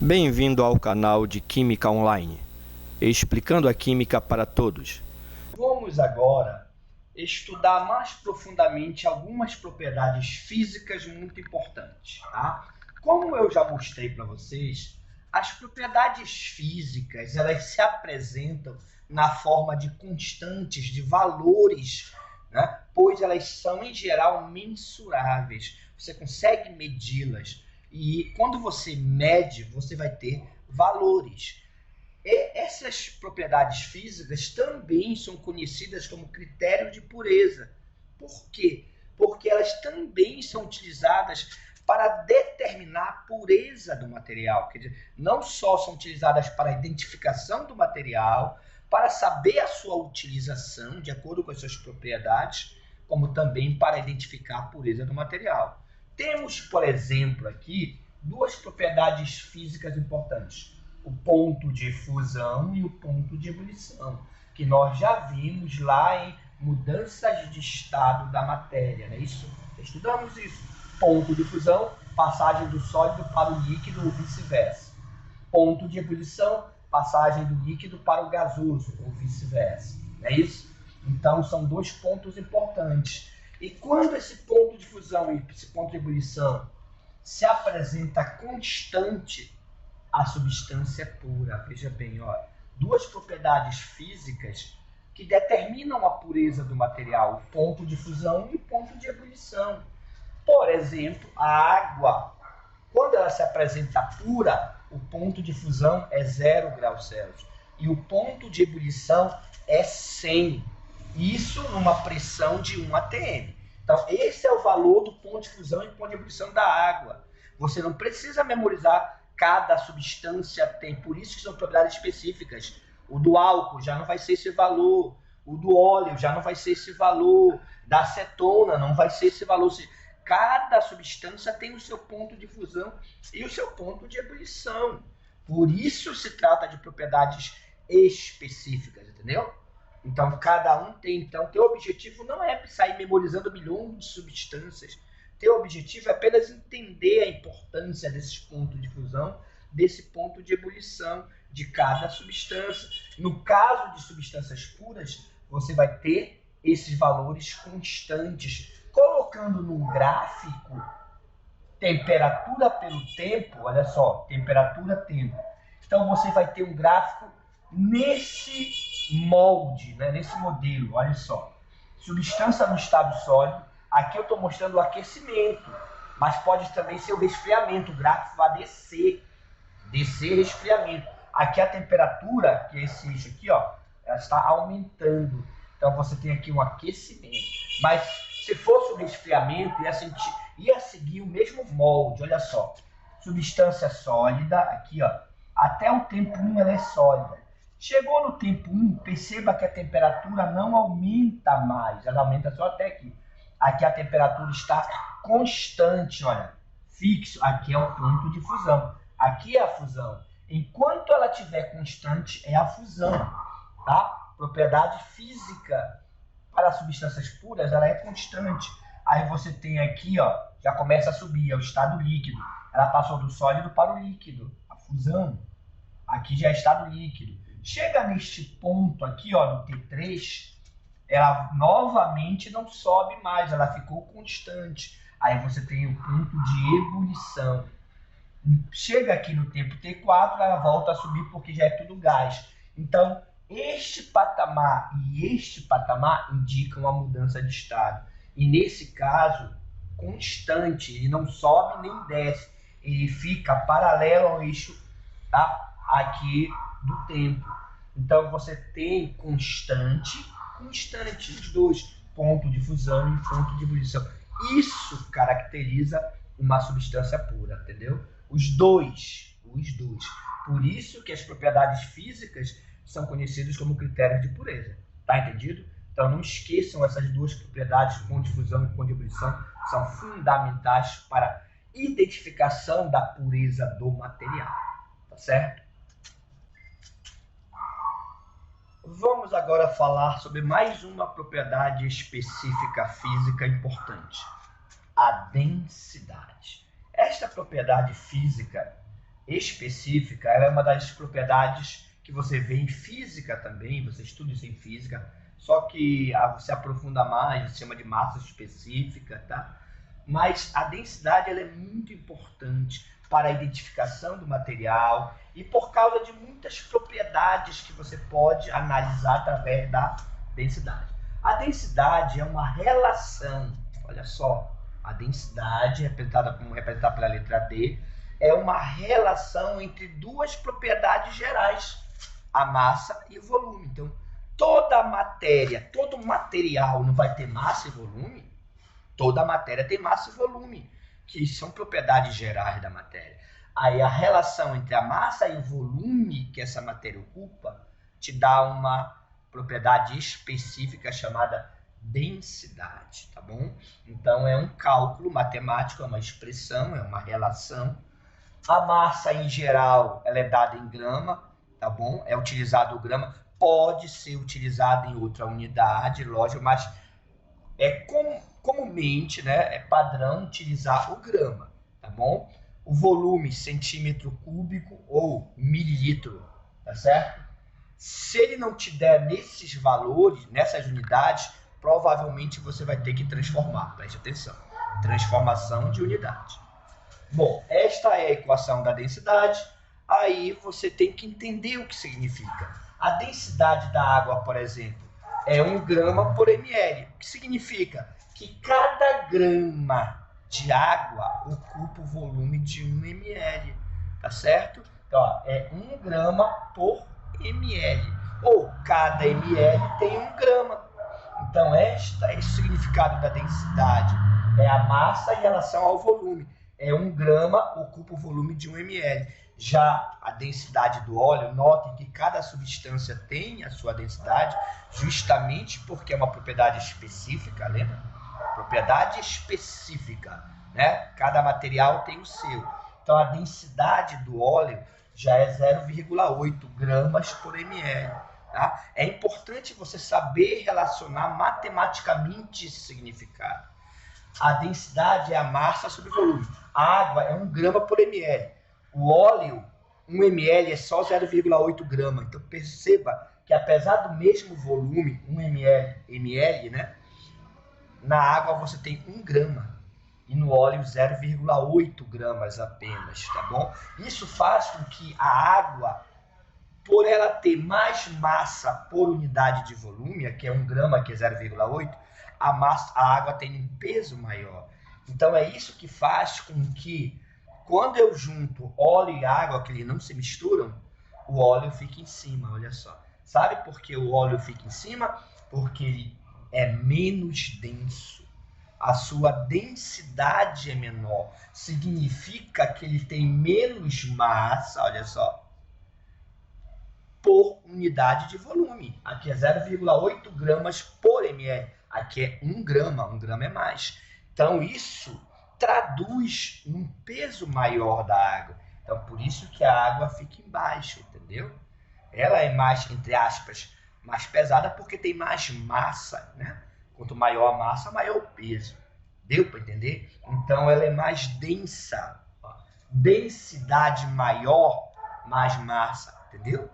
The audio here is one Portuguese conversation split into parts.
Bem-vindo ao canal de Química Online, explicando a química para todos. Vamos agora estudar mais profundamente algumas propriedades físicas muito importantes, tá? Como eu já mostrei para vocês, as propriedades físicas, elas se apresentam na forma de constantes, de valores, né? Pois elas são, em geral, mensuráveis. Você consegue medi-las. E quando você mede, você vai ter valores. E essas propriedades físicas também são conhecidas como critério de pureza. Por quê? Porque elas também são utilizadas para determinar a pureza do material. Quer dizer, não só são utilizadas para a identificação do material, para saber a sua utilização de acordo com as suas propriedades, como também para identificar a pureza do material. Temos, por exemplo, aqui duas propriedades físicas importantes: o ponto de fusão e o ponto de ebulição, que nós já vimos lá em mudanças de estado da matéria, não é isso? Estudamos isso. Ponto de fusão, passagem do sólido para o líquido ou vice-versa. Ponto de ebulição, passagem do líquido para o gasoso ou vice-versa, não é isso? Então são dois pontos importantes. E quando esse ponto de fusão e esse ponto de ebulição se apresenta constante, a substância é pura. Veja bem, ó, duas propriedades físicas que determinam a pureza do material: o ponto de fusão e o ponto de ebulição. Por exemplo, a água, quando ela se apresenta pura, o ponto de fusão é 0 graus Celsius e o ponto de ebulição é 100. Isso numa pressão de 1 atm. Então, esse é o valor do ponto de fusão e ponto de ebulição da água. Você não precisa memorizar cada substância tem, por isso que são propriedades específicas. O do álcool já não vai ser esse valor, o do óleo já não vai ser esse valor, da acetona não vai ser esse valor. Cada substância tem o seu ponto de fusão e o seu ponto de ebulição. Por isso se trata de propriedades específicas, entendeu? Então, cada um tem. Então, teu objetivo não é sair memorizando milhões de substâncias. Teu objetivo é apenas entender a importância desses pontos de fusão, desse ponto de ebulição de cada substância. No caso de substâncias puras, você vai ter esses valores constantes. Colocando num gráfico temperatura pelo tempo, olha só, temperatura, tempo. Então, você vai ter um gráfico nesse molde, né, nesse modelo, olha só. Substância no estado sólido. Aqui eu estou mostrando o aquecimento, mas pode também ser o resfriamento. O gráfico vai descer, resfriamento. Aqui a temperatura, que é esse eixo aqui, ó, ela está aumentando. Então você tem aqui um aquecimento. Mas se fosse o resfriamento, ia seguir o mesmo molde. Olha só, substância sólida, aqui, ó, até o tempo 1 ela é sólida. Chegou no tempo 1, perceba que a temperatura não aumenta mais, ela aumenta só até aqui. Aqui a temperatura está constante, olha, fixo. Aqui é o ponto de fusão. Aqui é a fusão. Enquanto ela estiver constante, é a fusão, tá? Propriedade física para substâncias puras, ela é constante. Aí você tem aqui, ó, já começa a subir, é o estado líquido. Ela passou do sólido para o líquido, a fusão. Aqui já é estado líquido. Chega neste ponto aqui, ó, no T3, ela novamente não sobe mais, ela ficou constante. Aí você tem o ponto de ebulição. Chega aqui no tempo T4, ela volta a subir porque já é tudo gás. Então, este patamar e este patamar indicam a mudança de estado. E nesse caso, constante, ele não sobe nem desce. Ele fica paralelo ao eixo, tá, aqui do tempo. Então, você tem constante, os dois, ponto de fusão e ponto de ebulição. Isso caracteriza uma substância pura, entendeu? Os dois. Por isso que as propriedades físicas são conhecidas como critérios de pureza. Tá entendido? Então não esqueçam essas duas propriedades, ponto de fusão e ponto de ebulição, são fundamentais para a identificação da pureza do material. Tá certo? Vamos agora falar sobre mais uma propriedade específica física importante: a densidade. Esta propriedade física específica, ela é uma das propriedades que você vê em física também, você estuda isso em física, só que você aprofunda mais, se chama de massa específica, tá? Mas a densidade ela é muito importante para a identificação do material e por causa de muitas propriedades que você pode analisar através da densidade. A densidade é uma relação, olha só, a densidade, representada pela letra D, é uma relação entre duas propriedades gerais, a massa e o volume. Então, toda matéria, todo material não vai ter massa e volume? Toda matéria tem massa e volume, que são propriedades gerais da matéria. Aí a relação entre a massa e o volume que essa matéria ocupa te dá uma propriedade específica chamada densidade, tá bom? Então é um cálculo matemático, é uma expressão, é uma relação. A massa em geral, ela é dada em grama, tá bom? É utilizado o grama, pode ser utilizado em outra unidade, lógico, mas é comumente, né, é padrão utilizar o grama, tá bom? O volume, centímetro cúbico ou mililitro, tá certo? Se ele não te der nesses valores, nessas unidades, provavelmente você vai ter que transformar, preste atenção, transformação de unidade. Bom, esta é a equação da densidade, aí você tem que entender o que significa. A densidade da água, por exemplo, é 1 grama por ml, o que significa que cada grama de água ocupa o volume de 1 ml, tá certo? Então, ó, é 1 grama por ml, ou cada ml tem 1 grama. Então, este é o significado da densidade, é a massa em relação ao volume. É 1 grama ocupa o volume de 1 ml. Já a densidade do óleo, notem que cada substância tem a sua densidade, justamente porque é uma propriedade específica, lembra? Propriedade específica, né? Cada material tem o seu. Então, a densidade do óleo já é 0,8 gramas por ml. Tá? É importante você saber relacionar matematicamente esse significado. A densidade é a massa sobre o volume. A água é 1 grama por ml. O óleo, 1 ml é só 0,8 grama. Então, perceba que apesar do mesmo volume, 1 ml, né? Na água você tem 1 grama. E no óleo 0,8 gramas apenas, tá bom? Isso faz com que a água, por ela ter mais massa por unidade de volume, aqui é 1 grama, aqui é 0,8, a água tem um peso maior. Então é isso que faz com que, quando eu junto óleo e água, que eles não se misturam, o óleo fica em cima, olha só. Sabe por que o óleo fica em cima? Porque ele é menos denso. A sua densidade é menor. Significa que ele tem menos massa, olha só, por unidade de volume. Aqui é 0,8 gramas por ml. Aqui é 1 grama. 1 grama é mais. Então, isso traduz num peso maior da água. Então, por isso que a água fica embaixo, entendeu? Ela é mais, entre aspas, mais pesada porque tem mais massa, né? Quanto maior a massa, maior o peso. Deu para entender? Então, ela é mais densa. Densidade maior, mais massa, entendeu?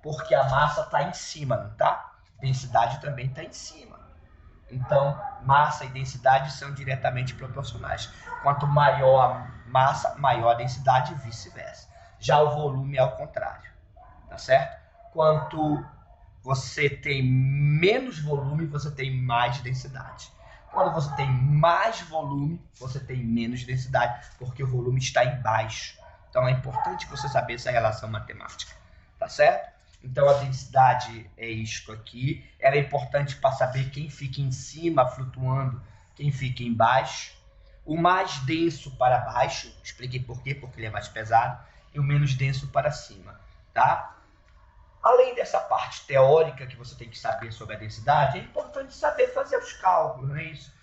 Porque a massa está em cima, não está? Densidade também está em cima. Então, massa e densidade são diretamente proporcionais. Quanto maior a massa, maior a densidade e vice-versa. Já o volume é ao contrário, tá certo? Quanto você tem menos volume, você tem mais densidade. Quando você tem mais volume, você tem menos densidade, porque o volume está embaixo. Então é importante você saber essa relação matemática, tá certo? Então a densidade é isto aqui. Ela é importante para saber quem fica em cima flutuando, quem fica embaixo. O mais denso para baixo, expliquei por quê, porque ele é mais pesado, e o menos denso para cima, tá? Além dessa parte teórica que você tem que saber sobre a densidade, é importante saber fazer os cálculos, não é isso?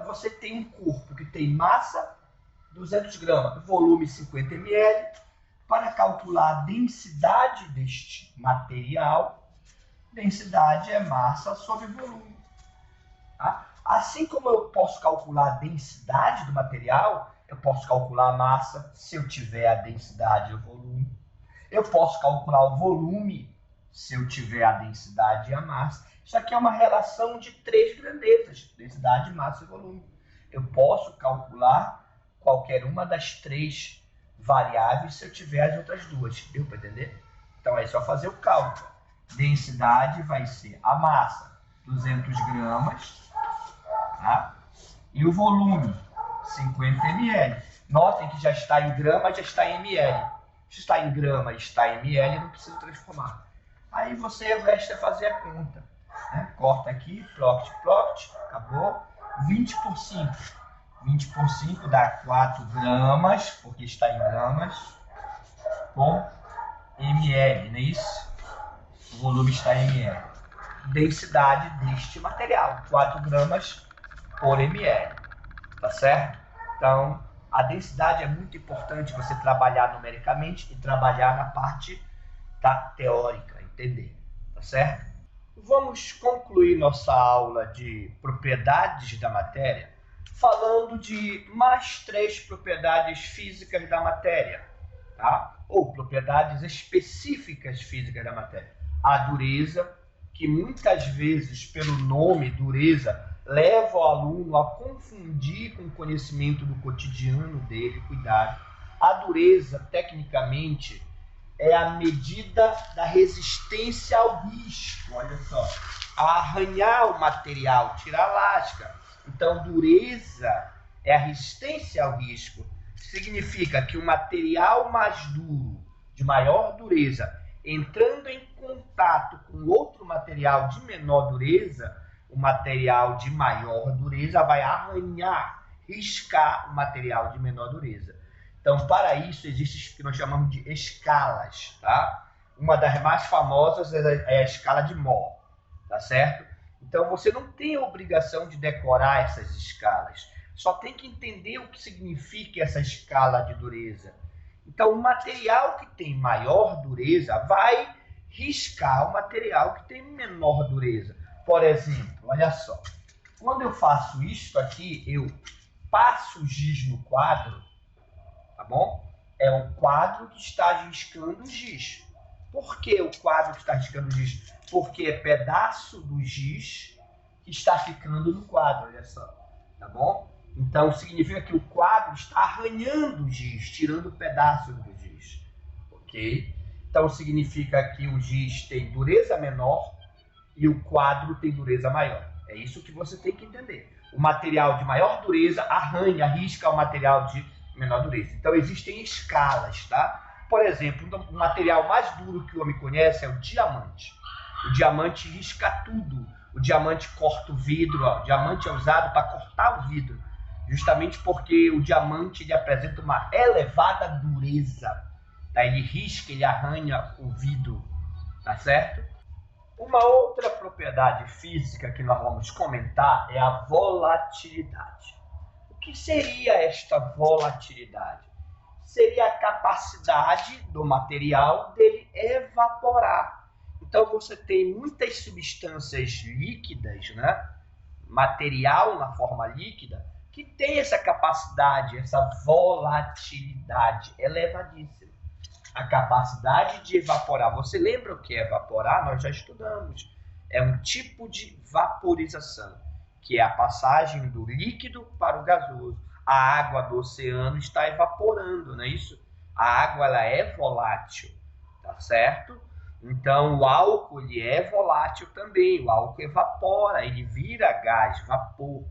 Você tem um corpo que tem massa 200 gramas, volume 50 ml, para calcular a densidade deste material, densidade é massa sobre volume. Tá? Assim como eu posso calcular a densidade do material, Eu posso calcular a massa se eu tiver a densidade e o volume. Eu posso calcular o volume se eu tiver a densidade e a massa. Isso aqui é uma relação de 3 grandezas: densidade, massa e volume. Eu posso calcular qualquer uma das 3 variáveis se eu tiver as outras duas. Deu para entender? Então é só fazer o cálculo. Densidade vai ser a massa, 200 gramas, tá? E o volume, 50 ml. Notem que já está em grama, já está em ml. Se está em grama e está em ml, não precisa transformar. Aí você resta fazer a conta, né? Corta aqui, ploct, acabou. 20 por 5. 20 por 5 dá 4 gramas, porque está em gramas, por ml, não é isso? O volume está em ml. Densidade deste material, 4 gramas por ml. Tá certo? Então, a densidade é muito importante você trabalhar numericamente e trabalhar na parte teórica, entender. Tá certo? Vamos concluir nossa aula de propriedades da matéria falando de mais 3 propriedades físicas da matéria, tá? Ou propriedades específicas físicas da matéria. A dureza, que muitas vezes, pelo nome dureza, leva o aluno a confundir com o conhecimento do cotidiano dele. Cuidado. A dureza, tecnicamente, é a medida da resistência ao risco. Olha só. Arranhar o material, tirar a lasca. Então, dureza é a resistência ao risco. Significa que o material mais duro, de maior dureza, entrando em contato com outro material de menor dureza, o material de maior dureza vai arranhar, riscar o material de menor dureza. Então, para isso, existe o que nós chamamos de escalas, tá? Uma das mais famosas é a escala de Mohs, tá certo? Então, você não tem a obrigação de decorar essas escalas. Só tem que entender o que significa essa escala de dureza. Então, o material que tem maior dureza vai riscar o material que tem menor dureza. Por exemplo, olha só. Quando eu faço isto aqui, eu passo o giz no quadro, tá bom? É um quadro que está riscando o giz. Por que o quadro que está riscando o giz? Porque é pedaço do giz que está ficando no quadro, olha só. Tá bom? Então, significa que o quadro está arranhando o giz, tirando pedaços do giz. Ok? Então, significa que o giz tem dureza menor e o quadro tem dureza maior. É isso que você tem que entender. O material de maior dureza arranha, risca o material de menor dureza. Então, existem escalas, tá? Por exemplo, o material mais duro que o homem conhece é o diamante. O diamante risca tudo. O diamante corta o vidro. Ó. O diamante é usado para cortar o vidro. Justamente porque o diamante ele apresenta uma elevada dureza. Tá? Ele risca, ele arranha o vidro. Tá certo? Uma outra propriedade física que nós vamos comentar é a volatilidade. O que seria esta volatilidade? Seria a capacidade do material dele evaporar. Então, você tem muitas substâncias líquidas, né? Material na forma líquida, que tem essa capacidade, essa volatilidade elevadíssima. A capacidade de evaporar. Você lembra o que é evaporar? Nós já estudamos. É um tipo de vaporização, que é a passagem do líquido para o gasoso. A água do oceano está evaporando, não é isso? A água ela é volátil, tá certo? Então, o álcool ele é volátil também. O álcool evapora, ele vira gás, vapor,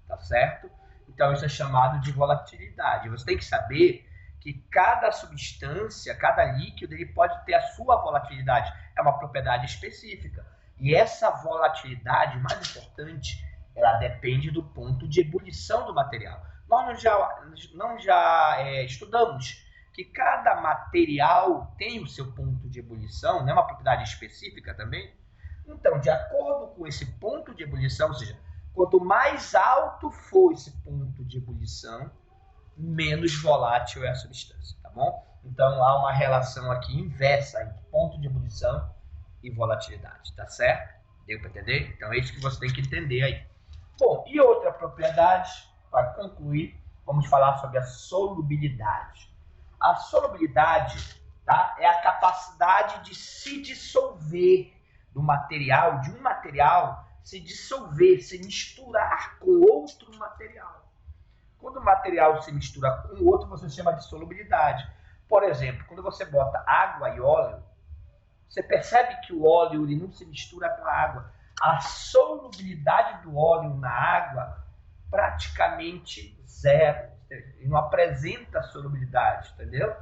tá certo? Então, isso é chamado de volatilidade. Você tem que saber que cada substância, cada líquido, ele pode ter a sua volatilidade. É uma propriedade específica. E essa volatilidade, mais importante, ela depende do ponto de ebulição do material. Nós já estudamos que cada material tem o seu ponto de ebulição, né? Uma propriedade específica também. Então, de acordo com esse ponto de ebulição, ou seja, quanto mais alto for esse ponto de ebulição, menos volátil é a substância, tá bom? Então, há uma relação aqui inversa entre ponto de ebulição e volatilidade, tá certo? Deu para entender? Então, é isso que você tem que entender aí. Bom, e outra propriedade, para concluir, vamos falar sobre a solubilidade. A solubilidade, tá, é a capacidade de se dissolver do material, de um material se dissolver, se misturar com outro material. Quando o material se mistura com o outro, você chama de solubilidade. Por exemplo, quando você bota água e óleo, você percebe que o óleo ele não se mistura com a água. A solubilidade do óleo na água praticamente zero. Ele não apresenta solubilidade, entendeu?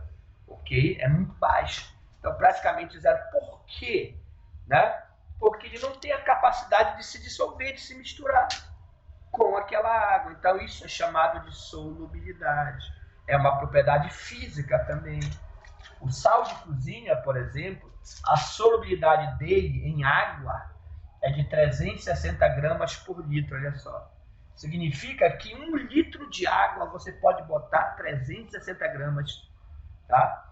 Ok? É muito baixo. Então, praticamente zero. Por quê? Né? Porque ele não tem a capacidade de se dissolver, de se misturar com aquela água. Então, isso é chamado de solubilidade. É uma propriedade física também. O sal de cozinha, por exemplo, a solubilidade dele em água é de 360 gramas por litro, olha só. Significa que 1 litro de água você pode botar 360 gramas, tá?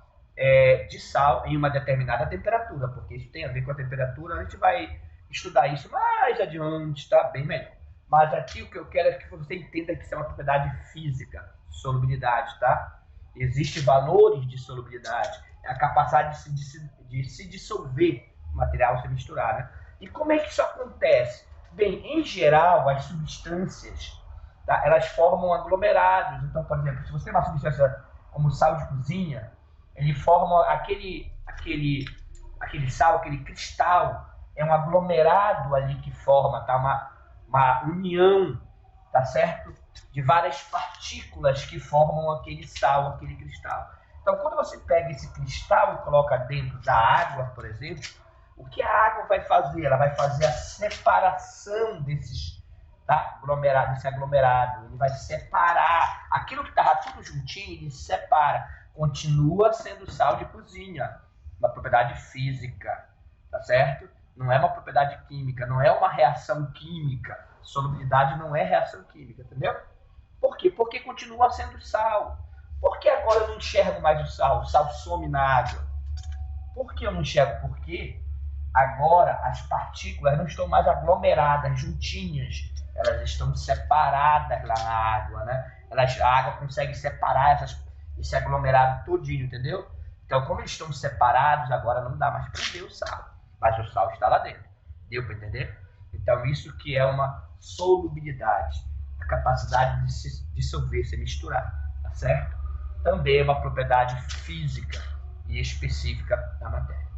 De sal em uma determinada temperatura, porque isso tem a ver com a temperatura. A gente vai estudar isso mais adiante, tá? Bem melhor. Mas aqui o que eu quero é que você entenda que isso é uma propriedade física, solubilidade, tá? Existem valores de solubilidade, é a capacidade de se dissolver o material, se misturar, né? E como é que isso acontece? Bem, em geral, as substâncias, tá, elas formam aglomerados. Então, por exemplo, se você tem uma substância como sal de cozinha, ele forma aquele sal, aquele cristal, é um aglomerado ali que forma, tá? Uma união, tá certo? De várias partículas que formam aquele sal, aquele cristal. Então, quando você pega esse cristal e coloca dentro da água, por exemplo, o que a água vai fazer? Ela vai fazer a separação desses, tá? Desse aglomerado. Ele vai separar. Aquilo que estava tudo juntinho, ele separa. Continua sendo sal de cozinha. Uma propriedade física, tá certo? Não é uma propriedade química, não é uma reação química. Solubilidade não é reação química, entendeu? Por quê? Porque continua sendo sal. Por que agora eu não enxergo mais o sal? O sal some na água. Por que eu não enxergo? Porque agora as partículas não estão mais aglomeradas, juntinhas. Elas estão separadas lá na água, né? A água consegue separar esse aglomerado todinho, entendeu? Então, como eles estão separados, agora não dá mais para ver o sal. Mas o sal está lá dentro. Deu para entender? Então, isso que é uma solubilidade. A capacidade de se dissolver, se misturar. Tá certo? Também é uma propriedade física e específica da matéria.